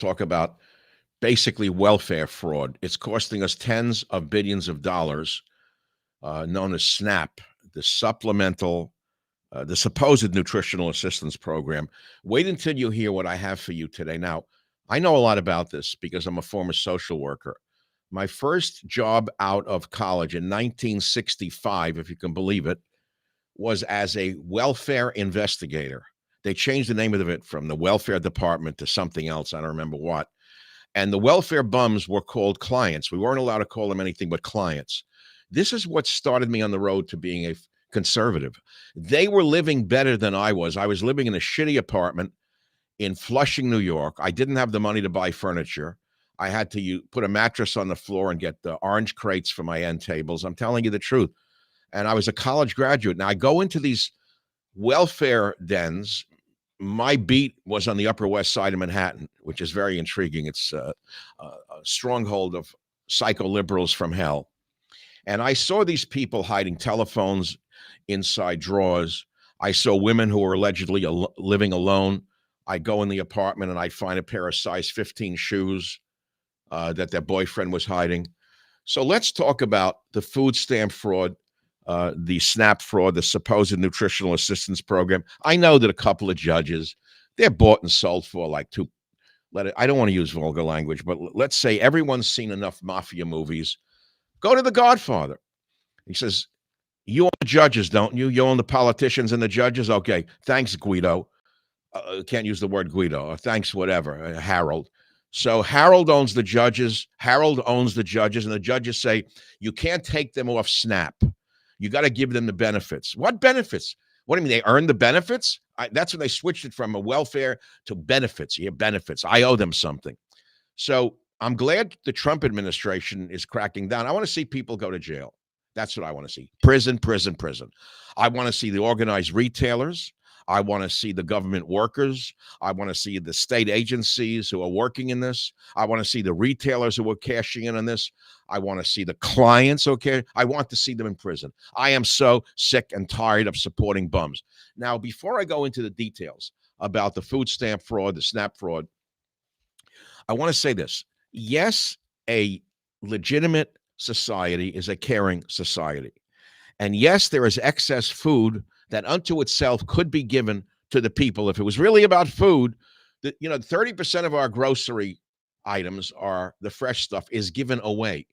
talk about basically welfare fraud. It's costing us tens of billions of dollars, known as SNAP, the supplemental, the supposed nutritional assistance program. Wait until you hear what I have for you today. Now, I know a lot about this because I'm a former social worker. My first job out of college in 1965, if you can believe it, was as a welfare investigator. They changed the name of it from the welfare department to something else. I don't remember what. And the welfare bums were called clients. We weren't allowed to call them anything but clients. This is what started me on the road to being a conservative. They were living better than I was. I was living in a shitty apartment in Flushing, New York. I didn't have the money to buy furniture. I had to put a mattress on the floor and get the orange crates for my end tables. I'm telling you the truth. And I was a college graduate. Now I go into these welfare dens. My beat was on the Upper West Side of Manhattan, which is very intriguing. It's a stronghold of psycho liberals from hell. And I saw these people hiding telephones inside drawers. I saw women who were allegedly living alone. I'd go in the apartment and I'd find a pair of size 15 shoes that their boyfriend was hiding. So let's talk about the food stamp fraud, the SNAP fraud, the supposed nutritional assistance program. I know that a couple of judges, they're bought and sold for like two. I don't want to use vulgar language, but let's say everyone's seen enough mafia movies. Go to The Godfather. He says, you own the judges, don't you? You own the politicians and the judges? Okay, thanks, Guido. Can't use the word Guido. Or thanks, whatever, Harold. So Harold owns the judges. Harold owns the judges, and the judges say, you can't take them off SNAP. You got to give them the benefits. What benefits? What do you mean? They earn the benefits? That's when they switched it from a welfare to benefits. Yeah, benefits. I owe them something. So I'm glad the Trump administration is cracking down. I want to see people go to jail. That's what I want to see. Prison, prison, prison. I want to see the organized retailers. I want to see the government workers. I want to see the state agencies who are working in this. I want to see the retailers who are cashing in on this. I want to see the clients, okay? I want to see them in prison. I am so sick and tired of supporting bums. Now, before I go into the details about the food stamp fraud, the SNAP fraud, I want to say this. Yes, a legitimate society is a caring society. And yes, there is excess food that unto itself could be given to the people. If it was really about food, 30% of our grocery items are the fresh stuff is given away.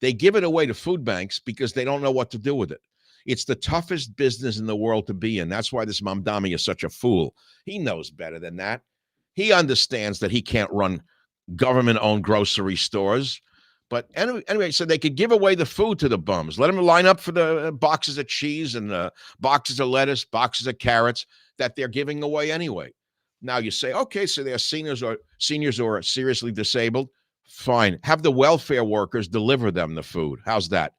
They give it away to food banks because they don't know what to do with it. It's the toughest business in the world to be in. That's why this Mamdani is such a fool. He knows better than that. He understands that he can't run government-owned grocery stores. But anyway, so they could give away the food to the bums. Let them line up for the boxes of cheese and boxes of lettuce, boxes of carrots that they're giving away anyway. Now you say, okay, so they're seniors or seriously disabled. Fine. Have the welfare workers deliver them the food. How's that?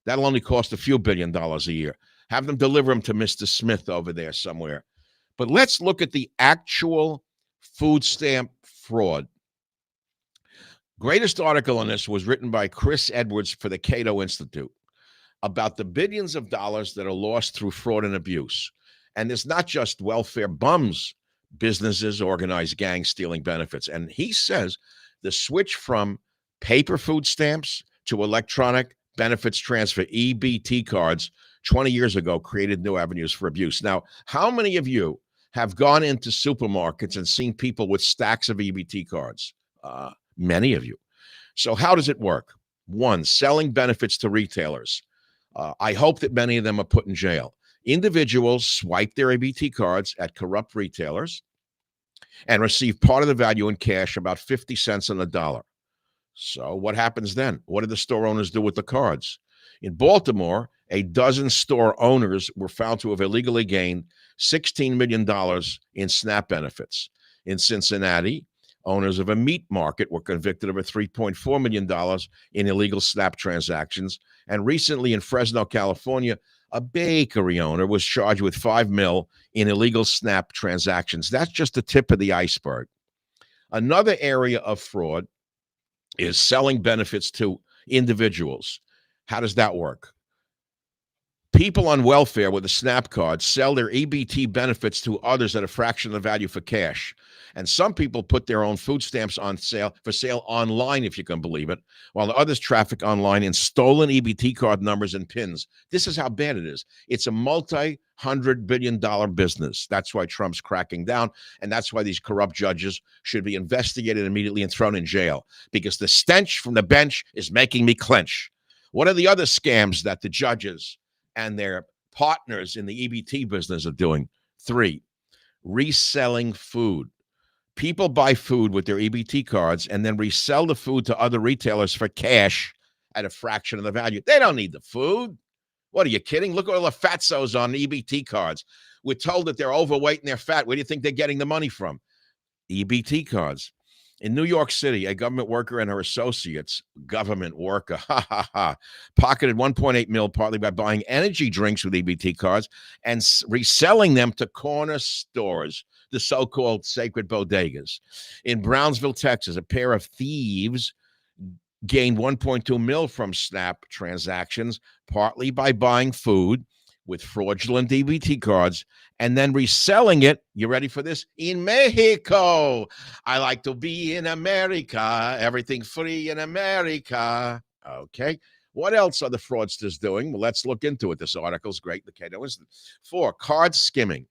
That'll only cost a few $1 billion a year. Have them deliver them to Mr. Smith over there somewhere. But let's look at the actual food stamp fraud. Greatest article on this was written by Chris Edwards for the Cato Institute about the billions of dollars that are lost through fraud and abuse. And it's not just welfare bums, businesses, organized gangs stealing benefits. And he says the switch from paper food stamps to electronic benefits transfer, EBT cards, 20 years ago created new avenues for abuse. Now, how many of you have gone into supermarkets and seen people with stacks of EBT cards? Many of you. So how does it work? One, selling benefits to retailers. I hope that many of them are put in jail. Individuals swipe their EBT cards at corrupt retailers and receive part of the value in cash, about 50 cents on the dollar. So what happens then? What do the store owners do with the cards? In Baltimore, a dozen store owners were found to have illegally gained $16 million in SNAP benefits. In Cincinnati, owners of a meat market were convicted of a $3.4 million in illegal SNAP transactions. And recently in Fresno, California, a bakery owner was charged with $5 million in illegal SNAP transactions. That's just the tip of the iceberg. Another area of fraud is selling benefits to individuals. How does that work? People on welfare with a SNAP card sell their EBT benefits to others at a fraction of the value for cash. And some people put their own food stamps on sale for sale online, if you can believe it, while the others traffic online in stolen EBT card numbers and pins. This is how bad it is. It's a multi-hundred-billion-dollar business. That's why Trump's cracking down, and that's why these corrupt judges should be investigated immediately and thrown in jail, because the stench from the bench is making me clench. What are the other scams that the judges and their partners in the EBT business are doing? 3, reselling food. People buy food with their EBT cards and then resell the food to other retailers for cash at a fraction of the value. They don't need the food. What, are you kidding? Look at all the fatzos on EBT cards. We're told that they're overweight and they're fat. Where do you think they're getting the money from? EBT cards. In New York City, a government worker and her associates, pocketed 1.8 mil partly by buying energy drinks with EBT cards and reselling them to corner stores, the so-called sacred bodegas. In Brownsville, Texas, a pair of thieves gained 1.2 mil from SNAP transactions, partly by buying food with fraudulent EBT cards and then reselling it, you ready for this, in Mexico. I like to be in America, everything free in America. Okay. What else are the fraudsters doing? Well, let's look into it. This article's great. The Cato Institute. 4, card skimming.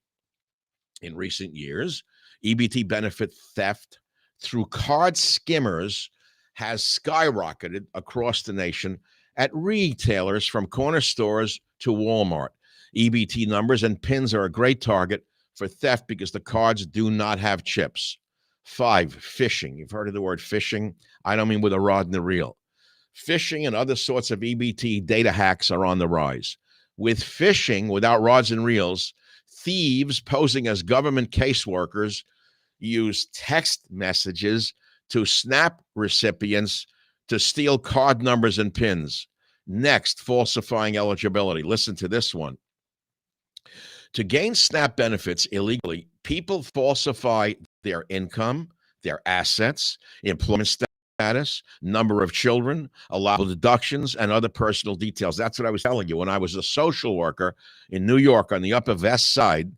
In recent years, EBT benefit theft through card skimmers has skyrocketed across the nation at retailers from corner stores to Walmart. EBT numbers and pins are a great target for theft because the cards do not have chips. 5, phishing. You've heard of the word phishing. I don't mean with a rod and a reel. Phishing and other sorts of EBT data hacks are on the rise. With phishing without rods and reels, thieves posing as government caseworkers use text messages to SNAP recipients to steal card numbers and pins. Next, falsifying eligibility. Listen to this one. To gain SNAP benefits illegally, people falsify their income, their assets, employment status, number of children, allowable deductions, and other personal details. That's what I was telling you. When I was a social worker in New York on the Upper West Side,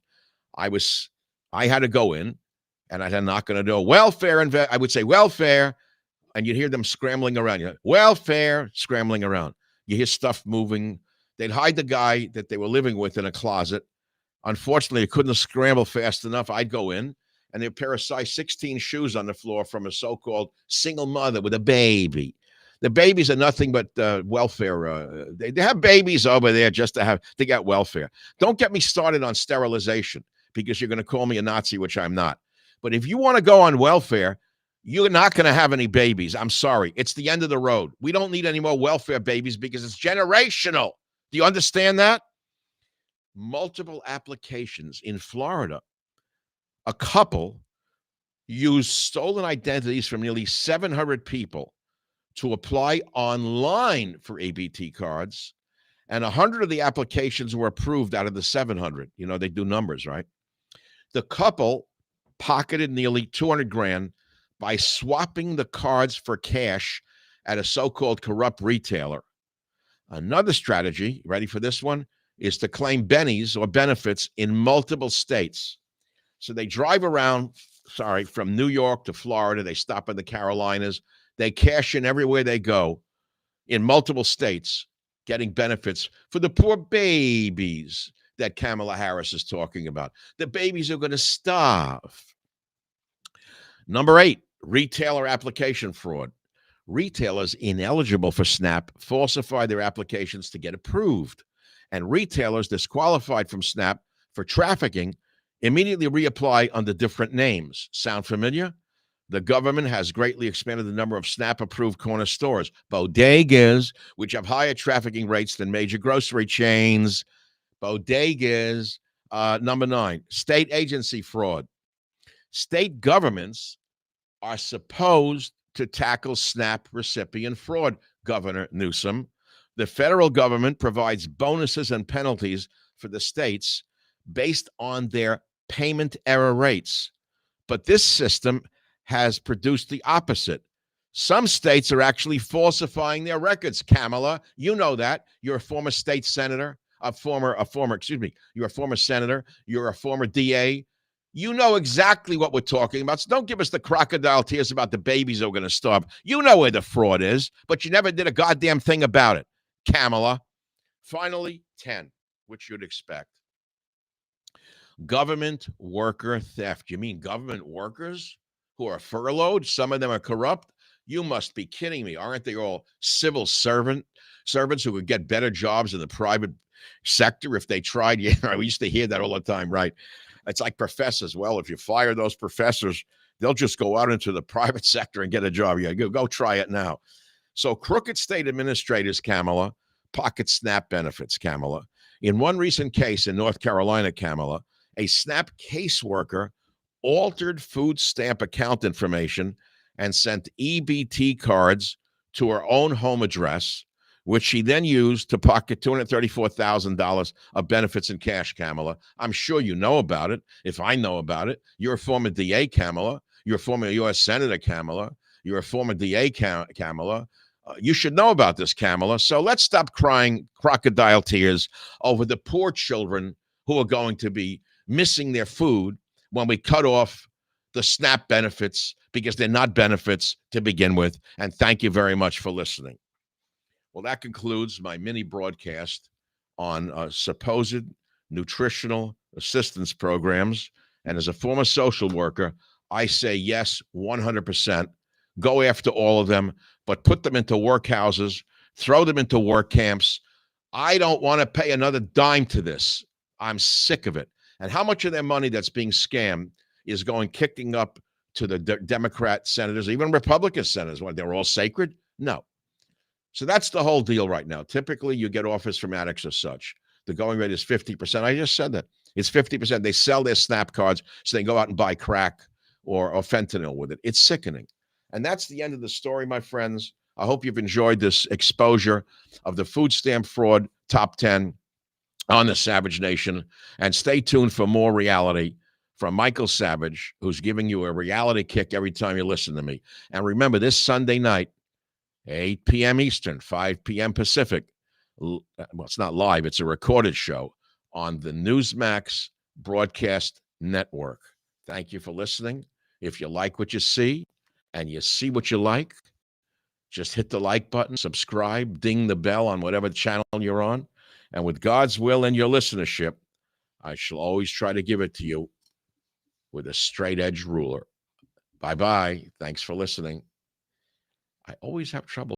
I had to go in and I had to knock on a door. Welfare, I would say welfare, and you'd hear them scrambling around. Welfare, scrambling around. You hear stuff moving. They'd hide the guy that they were living with in a closet. Unfortunately, I couldn't scramble fast enough. I'd go in, and there'd be a pair of size 16 shoes on the floor from a so-called single mother with a baby. The babies are nothing but welfare. They have babies over there just to get welfare. Don't get me started on sterilization because you're going to call me a Nazi, which I'm not. But if you want to go on welfare, you're not going to have any babies. I'm sorry. It's the end of the road. We don't need any more welfare babies because it's generational. Do you understand that? Multiple applications in Florida. A couple used stolen identities from nearly 700 people to apply online for EBT cards, and 100 of the applications were approved out of the 700. You know, they do numbers, right? The couple pocketed nearly 200 grand by swapping the cards for cash at a so-called corrupt retailer. Another strategy, ready for this one, is to claim bennies or benefits in multiple states. So they drive around, from New York to Florida. They stop in the Carolinas. They cash in everywhere they go in multiple states, getting benefits for the poor babies that Kamala Harris is talking about. The babies are going to starve. Number 8, retailer application fraud. Retailers ineligible for SNAP falsify their applications to get approved, and retailers disqualified from SNAP for trafficking immediately reapply under different names. Sound familiar? The government has greatly expanded the number of SNAP-approved corner stores, bodegas, which have higher trafficking rates than major grocery chains. Bodegas. Number 9, state agency fraud. State governments are supposed to tackle SNAP recipient fraud, Governor Newsom. The federal government provides bonuses and penalties for the states based on their payment error rates. But this system has produced the opposite. Some states are actually falsifying their records. Kamala, you know that. You're a former state senator. excuse me, you're a former senator, you're a former DA. You know exactly what we're talking about. So don't give us the crocodile tears about the babies that are going to starve. You know where the fraud is, but you never did a goddamn thing about it, Kamala. Finally, 10, which you'd expect. Government worker theft. You mean government workers who are furloughed? Some of them are corrupt. You must be kidding me. Aren't they all civil servants who would get better jobs in the private sector if they tried? Yeah, we used to hear that all the time, right? It's like professors. Well, if you fire those professors, they'll just go out into the private sector and get a job. Yeah, go try it now. So crooked state administrators, Kamala, pocket SNAP benefits, Kamala. In one recent case in North Carolina, Kamala, a SNAP caseworker altered food stamp account information and sent EBT cards to her own home address, which she then used to pocket $234,000 of benefits in cash, Kamala. I'm sure you know about it. If I know about it, you're a former DA, Kamala. You're a former U.S. Senator, Kamala. You're a former DA, Kamala. You should know about this, Kamala. So let's stop crying crocodile tears over the poor children who are going to be missing their food when we cut off the SNAP benefits because they're not benefits to begin with. And thank you very much for listening. Well, that concludes my mini broadcast on supposed nutritional assistance programs. And as a former social worker, I say yes, 100%. Go after all of them, but put them into workhouses, throw them into work camps. I don't want to pay another dime to this. I'm sick of it. And how much of their money that's being scammed is going kicking up to the Democrat senators, even Republican senators? What, they're all sacred? No. So that's the whole deal right now. Typically, you get office from addicts or such. The going rate is 50%. I just said that. It's 50%. They sell their SNAP cards so they go out and buy crack or fentanyl with it. It's sickening. And that's the end of the story, my friends. I hope you've enjoyed this exposure of the food stamp fraud top 10 on the Savage Nation. And stay tuned for more reality from Michael Savage, who's giving you a reality kick every time you listen to me. And remember, this Sunday night, 8 p.m. Eastern, 5 p.m. Pacific. Well, it's not live. It's a recorded show on the Newsmax Broadcast Network. Thank you for listening. If you like what you see and you see what you like, just hit the like button, subscribe, ding the bell on whatever channel you're on. And with God's will and your listenership, I shall always try to give it to you with a straight edge ruler. Bye-bye. Thanks for listening. I always have trouble